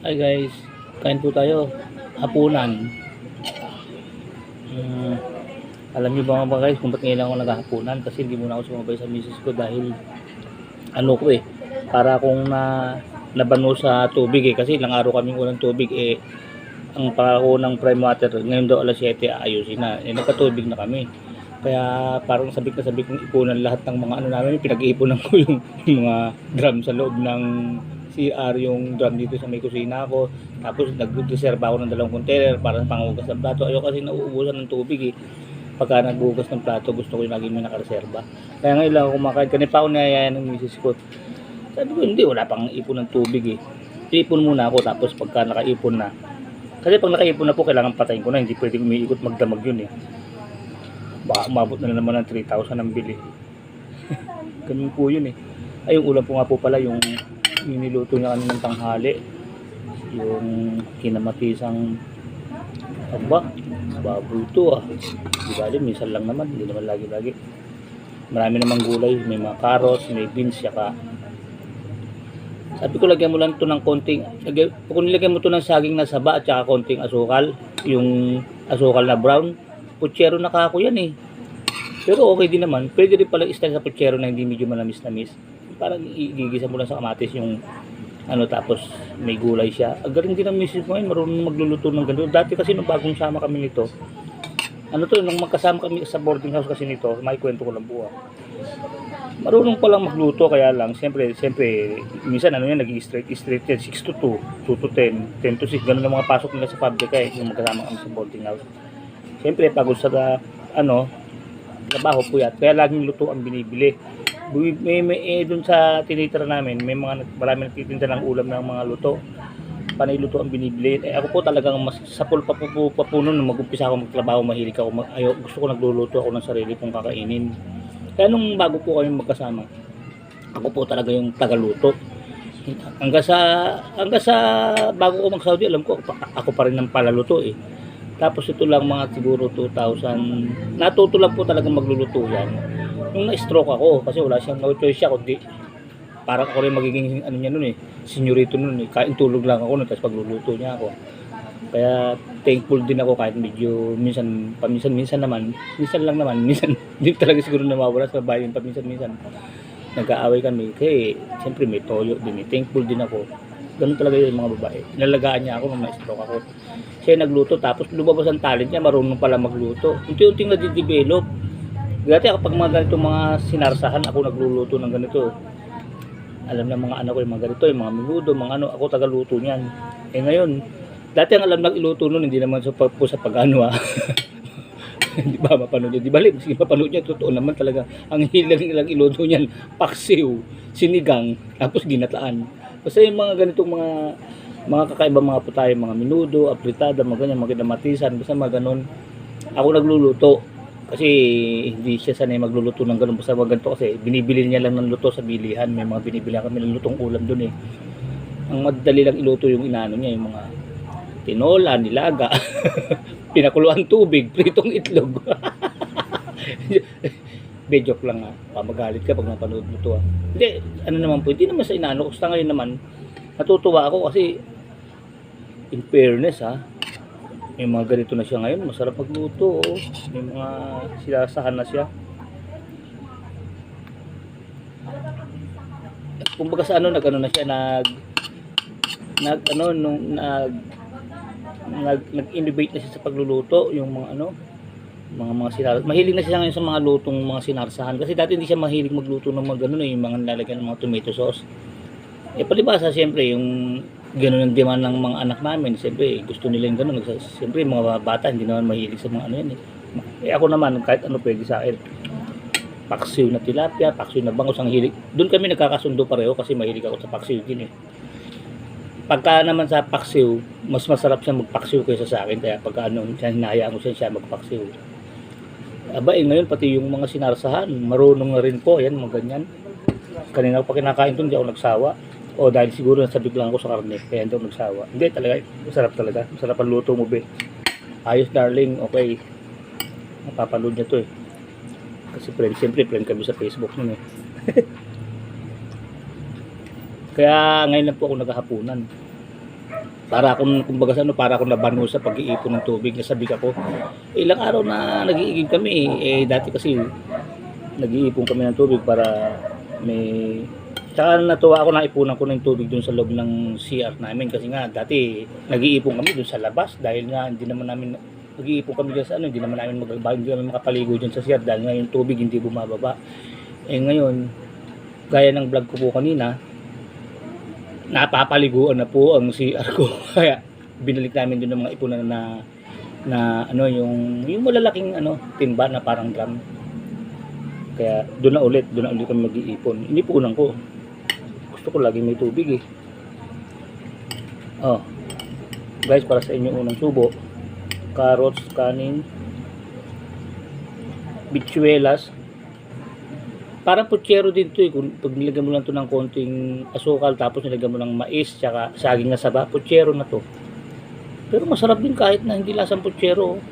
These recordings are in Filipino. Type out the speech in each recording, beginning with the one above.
Hi guys, kain po tayo. Hapunan. Alam niyo ba mga guys kung ba't ngayon ako naghahapunan? Kasi hindi muna ako sumabay sa misis ko dahil ano ko para akong nabano sa tubig kasi ilang araw kaming walang tubig ang pangako ng prime water ngayon daw alas 7 ayusin na. Nagkatubig na kami. Kaya parang sabik na sabik kong ipunan lahat ng mga ano namin, pinag-iipunan ko yung mga drum sa loob ng CR, yung drum dito sa may kusina ko. Tapos nag-reserve ako ng 2 container para sa panghugas ng plato. Ayoko kasi nauubusan ng tubig Pagka naghugas ng plato, gusto ko yung lagi may nakareserba. Kaya ngayon lang ako kumakain. Kanina pa ako niyayaya ng misis ko. Sabi ko, hindi, wala pang ipon ng tubig Iipon muna ako, tapos pagka nakaipon na. Kasi pag nakaipon na po, kailangan patayin ko na. Hindi pwedeng umiikot magdamag yun Baka umabot na naman ng 3,000 ang bili. Ganun po yun Ay, yung ulam po nga po pala, yung niluto niya kaninang tanghali. Yung kinamatisang baboy ito Di bali, minsan lang naman, hindi naman lagi-lagi. Marami namang gulay, may mga carrots, may beans, saka sabi ko lagyan mo lang ito ng konting, kung nilagyan mo ito ng saging na saba at saka konting asukal, yung asukal na brown, putsero na kako yan pero okay din naman. Pwede rin pala i-style sa putsero na hindi medyo manamis-namis, parang igigisa mo lang sa kamatis yung tapos may gulay siya. Ang galing din ng misis mo marunong magluluto ng ganito. Dati kasi nung bagong sama kami nito, nung magkasama kami sa boarding house kasi nito, may kwento ko lang po marunong pa lang magluto, kaya lang siyempre minsan nag-i-straight yan, 6 to 2, 2 to 10, 10 to 6, ganun ang mga pasok nila sa pabrika yung magkasama kami sa boarding house. Siyempre pagod sa trabaho po yan, kaya laging luto ang binibili. Doon sa tinitira namin, marami nagtitinda ng ulam ng mga luto. Panay luto ang binibili. Ako po talagang mas sapul pa po noon mag-umpisa ako magtrabaho, mahilig ako. Gusto ko nagluluto ako ng sarili kong kakainin. Kaya nung bago po kami magkasama, ako po talaga yung tagaluto. Hanggang sa bago ko mag-Saudi, alam ko ako pa rin ang palaluto Tapos ito lang mga siguro 2000, natuto lang po talaga magluluto yan. Nung na-stroke ako, kasi wala siyang no choice siya, kundi parang ako rin magiging niya nun senyorito nun kain tulog lang ako nun, tapos pagluluto niya ako. Kaya thankful din ako kahit medyo minsan lang naman, hindi talaga siguro nawawala sa bayan minsan nag-aaway kami, kasi siyempre may toyo din thankful din ako. Ganun talaga yung mga babae, inalagaan niya ako nung na-stroke ako. Siya nagluto, tapos lumabas ang talent niya, marunong pala magluto, unti-unting nadidevelop. Dati ako pag mga ganitong mga sinarsahan, ako nagluluto ng ganito. Alam na mga anak ko yung mga ganito, yung mga menudo, mga ako tagaluto niyan. Ngayon, dati ang alam iluto nun, hindi naman sa pag-ano Di ba mapanood niya? Di balik, sige mapanood niya, totoo naman talaga. Ang hilang ilang iluto niyan, paksiw, sinigang, tapos ginataan. Basta yung mga ganitong mga kakaibang mga putahe, mga menudo, apritada, mga ganyan, mga kinamatisan, basta mga ganun. Ako nagluluto. Kasi hindi siya sanay magluluto ng ganun. Basta mga ganito kasi binibili niya lang ng luto sa bilihan. May mga binibili kami ng lutong ulam dun Ang madali lang iluto yung inaano niya, yung mga tinola, nilaga, pinakuluan tubig, pritong itlog. Joke lang pamagalit ka pag napanood mo to Hindi, naman po, hindi naman sa inaano. Basta ngayon naman, natutuwa ako kasi in fairness may mga ganito na siya ngayon, masarap magluto may mga silasahan na siya. Kumbaga sa na siya nag-innovate na siya sa pagluluto, yung mga sinarsahan. Mahilig na siya ngayon sa mga lutong mga sinarsahan, kasi dati hindi siya mahilig magluto ng mga ganun yung mga nilalagyan ng mga tomato sauce. Palibasa siyempre yung ganun ang demand ng mga anak namin, siyempre gusto nila yung ganun. Siyempre mga bata hindi naman mahilig sa mga yan ako naman kahit pwede sa akin. Paksiw na tilapia, paksiw na bangus ang hilig. Doon kami nagkakasundo pareho kasi mahilig ako sa paksiw din Pagka naman sa paksiw, mas masarap siya magpaksiw kaysa sa akin, kaya pagka hinahayaan ko siya magpaksiw. Ngayon pati yung mga sinarsahan, marunong na rin po yan, mga ganyan. Kanina pa kinakain doon, hindi ako nagsawa. Dahil siguro nasabik lang ako sa karne, kaya hindi ako nagsawa. Hindi talaga, masarap talaga. Masarap ang luto mo Ayos darling, okay. Napapanood niya to Kasi siyempre friend kami sa Facebook nun Kaya ngayon lang po ako naghahapunan. Para akong, kumbaga sa ano, para akong nabano sa pag-iipon ng tubig. Nasabi ako, ilang araw na nag-iigib kami. Dati kasi nag-iipon kami ng tubig para may... Tsaka natuwa ako na ipunan ko ng tubig dun sa loob ng CR namin kasi nga dati nag-iipon kami dun sa labas dahil nga hindi naman namin nag-iipon kami dyan sa ano, hindi naman namin hindi namin makapaligo dyan sa CR dahil nga yung tubig hindi bumababa. Ngayon, gaya ng vlog ko po kanina, napapaliguan na po ang CR ko. Kaya binalik namin dun ng mga ipunan na ano yung malalaking ano timba na parang drum. Kaya doon na ulit kami mag-iipon. Inipunan ko. Gusto ko lagi may tubig eh. Oh. Guys, para sa inyo unang subo. Carrots, kanin, bitsuelas. Parang putsero din to eh. Kung pag nilagyan mo lang to ng konting asukal tapos nilagyan mo ng mais tsaka saging na saba, putsero na to. Pero masarap din kahit na hindi lasang putsero.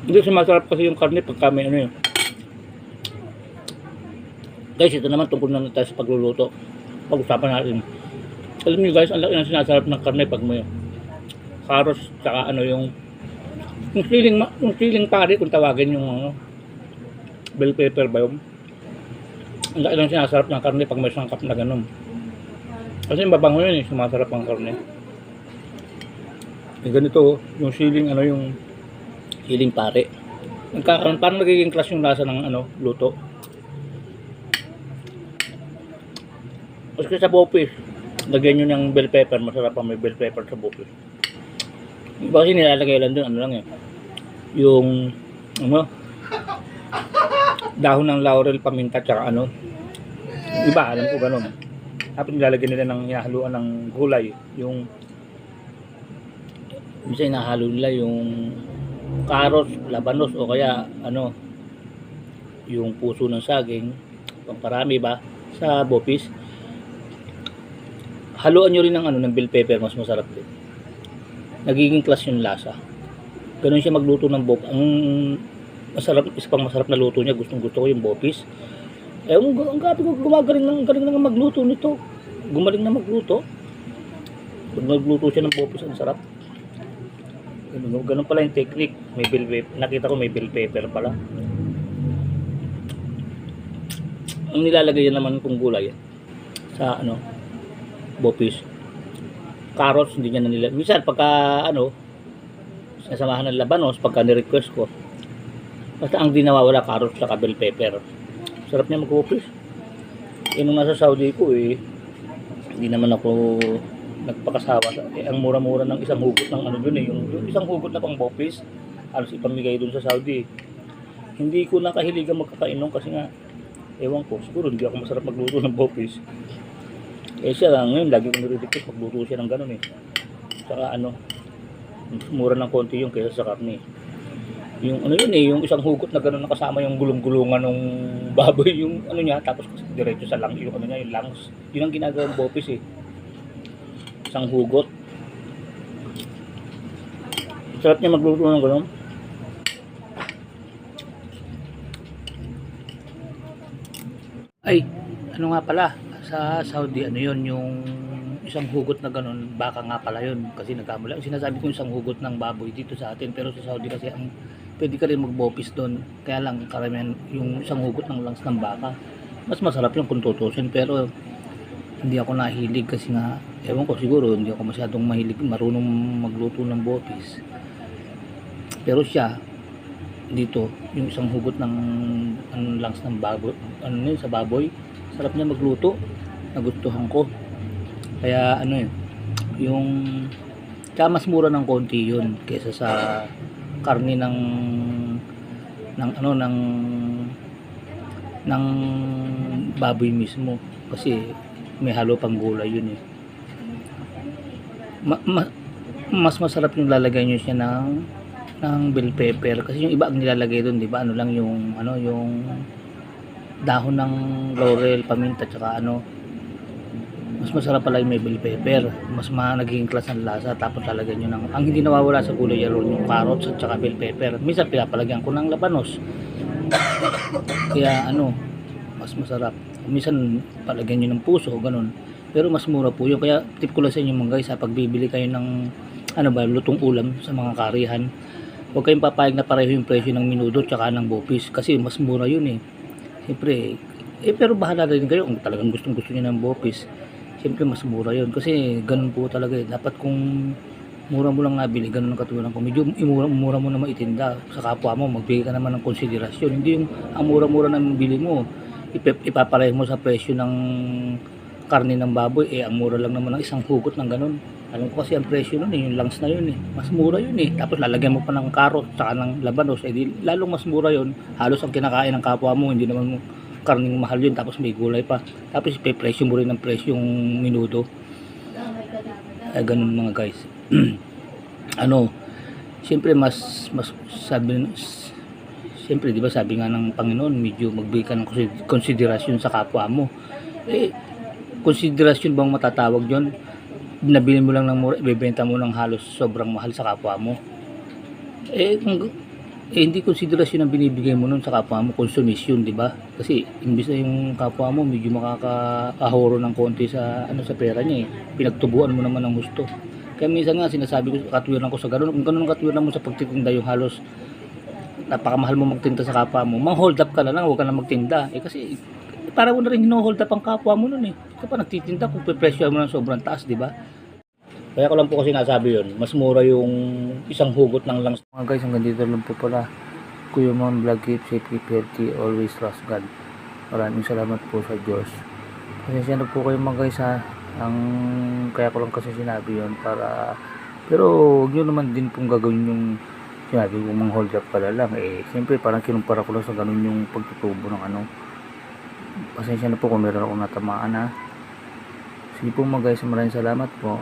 Hindi sumasarap kasi yung karne pagka may ano yun. Guys, ito naman tungkol na tayo sa pagluluto. Pag-usapan natin. Alam niyo guys, ang laki ng sinasarap ng karne pag may carrots, tsaka ano yung siling pare kung tawagin yung ano, bell pepper ba yun? Ang laki ng sinasarap ng karne pag may sangkap na ganun. Kasi mabango yun eh, sumasarap ang karne. Ganito, yung siling ano yung siling pare. Nagkakaroon, parang nagiging class yung lasa ng ano, luto. Kasi sa bopis, lagyan nyo ng bell pepper, masarap pa may bell pepper sa bopis. Iba kasi nilalagay lang dun, ano lang eh. Yung, ano, dahon ng laurel, paminta, tsaka ano. Iba, alam ko ganun. Tapos nilalagyan nila ng hinahaluan ng gulay. Yung, minsan hinahalo nila yung carrots, labanos o kaya ano yung puso ng saging, pamparami ba sa bopis. Haluan nyo rin ng ano ng bell pepper, mas masarap din. Nagiging class yung lasa. Ganun siya magluto ng bopis. Ang masarap, isa pang masarap na luto niya, gustong-gusto ko yung bopis. Ang gabi ko galing na magluto nito. Gumaling na magluto. Pag nagluto siya ng bopis, ang sarap. Ganun pala yung technique. May bell pepper. Nakita ko may bell pepper pala. Ang nilalagay yan naman kung gulay sa ano, bopis. Carrots hindi niya na nila. Minsan pagka ano, sinasamahan ng labanos pagka ni-request ko. Basta ang di nawawala carrots sa bell pepper. Sarap niya mag-bopis. Nung nasa Saudi ko eh, hindi naman ako nagpakasawa sa ang mura-mura ng isang hugot ng ano dun eh, yung isang hugot na pang bopis alos ipamigay dun sa Saudi. Hindi ko nakahiligan magkakainom kasi nga ewan ko, siguro hindi ako masarap magluto ng bopis. Siya ngayon lagi ko nire-request magluto siya ng ganun eh. Saka ano, mura ng konti yung kaysa sa karne. Yung ano yun eh, yung isang hugot na ganun nakasama yung gulong-gulungan ng baboy, yung ano niya, tapos diretso sa lang yung ano niya, yung lungs. Yun ang ginagawang bopis eh. Isang hugot. Sarap niya magluto ng gano'n. Ay, ano nga pala, sa Saudi, ano yun, yung isang hugot na gano'n, baka nga pala yun. Kasi nagkamali. Sinasabi ko isang hugot ng baboy dito sa atin, pero sa Saudi kasi ang pwede ka rin magbopis doon. Kaya lang, karamihan yung isang hugot ng lungs ng baka. Mas masarap yung kung tutusin, pero hindi ako nahilig kasi nga ewan ko, siguro hindi ako masyadong marunong magluto ng bopis. Pero siya dito yung isang hugot ng lungs ng baboy, ano yun, sa baboy, sarap niya magluto, nagustuhan ko. Kaya ano yung kaya mas mura ng konti yun kaysa sa karne ng baboy mismo kasi may halo pang gulay yun eh. Mas masarap yung lalagay nyo siya ng bell pepper kasi yung iba ang nilalagay doon, di ba? Ano lang yung yung dahon ng laurel, paminta, tsaka ano. Mas masarap pala yung may bell pepper. Mas nagiging class ang lasa, tapos lalagyan nyo ng ang hindi nawawala sa gulay yung carrots at tsaka bell pepper. Minsan pinapalagyan ko ng labanos. Kaya ano, mas masarap. Minsan palagyan nyo ng puso, ganun. Pero mas mura po yun. Kaya tip ko lang sa inyo mga guys, sa pagbibili kayo ng lutong ulam sa mga karihan, huwag kayong papayag na pareho yung presyo ng Minudo tsaka ng Bopis kasi mas mura yun eh. Siyempre, pero bahala na rin kayo kung talagang gustong gusto niyo ng Bopis. Siyempre mas mura yun kasi ganun po talaga eh. Dapat kung mura mo lang nabili, ganun ang katulad ko. Medyo mura mo na maitinda sa kapwa mo, magbigay ka naman ng konsiderasyon. Hindi yung ang mura-mura na bili mo, ipapareho mo sa presyo ng karne ng baboy, ang mura lang naman ng isang hugot ng ganun. Alam ko kasi ang presyo nun yung lungs na yun mas mura yun tapos lalagyan mo pa ng karot saka ng labanos, lalong mas mura yun. Halos ang kinakain ng kapwa mo, hindi naman karning mahal yun, tapos may gulay pa, tapos ipe-presyo mo rin ng presyo yung Minudo. Ganun mga guys. Siyempre mas siyempre di ba sabi nga ng Panginoon, medyo magbigay ka ng konsiderasyon sa kapwa mo. Konsiderasyon bang matatawag yon? Nabili mo lang ng mura, ibebenta mo ng halos sobrang mahal sa kapwa mo. Hindi konsiderasyon ang binibigay mo nun sa kapwa mo, konsumisyon, di ba? Kasi imbis na yung kapwa mo medyo makakahoro ng konti sa sa pera niya pinagtubuan mo naman ng gusto. Kaya minsan nga sinasabi ko, katwiran ko sa ganun, kung ganun ang katwiran mo sa pagtitinda, yung halos napakamahal mo magtinda sa kapwa mo, mang-hold up ka na lang, huwag ka na magtinda. Kasi para mo na rin hino-hold up ang kapwa mo nun Ito pa nagtitinda kung pe-presyo mo ng sobrang taas, di ba? Kaya ko lang po kasi nasabi yun, mas mura yung isang hugot ng langs. Mga guys, hanggang dito lang po pala. Kuya Mon Vlog, keep safe, keep healthy, always trust God. Maraming salamat po sa Diyos. Pasensya na po kayo mga guys kaya ko lang kasi sinabi yun pero huwag nyo naman din pong gagawin yung sinabi kong mang hold up pala lang siyempre parang kinumpara ko lang sa ganun yung pagtutubo ng pasensya na po kung meron akong natamaan sige po mga guys, maraming salamat po.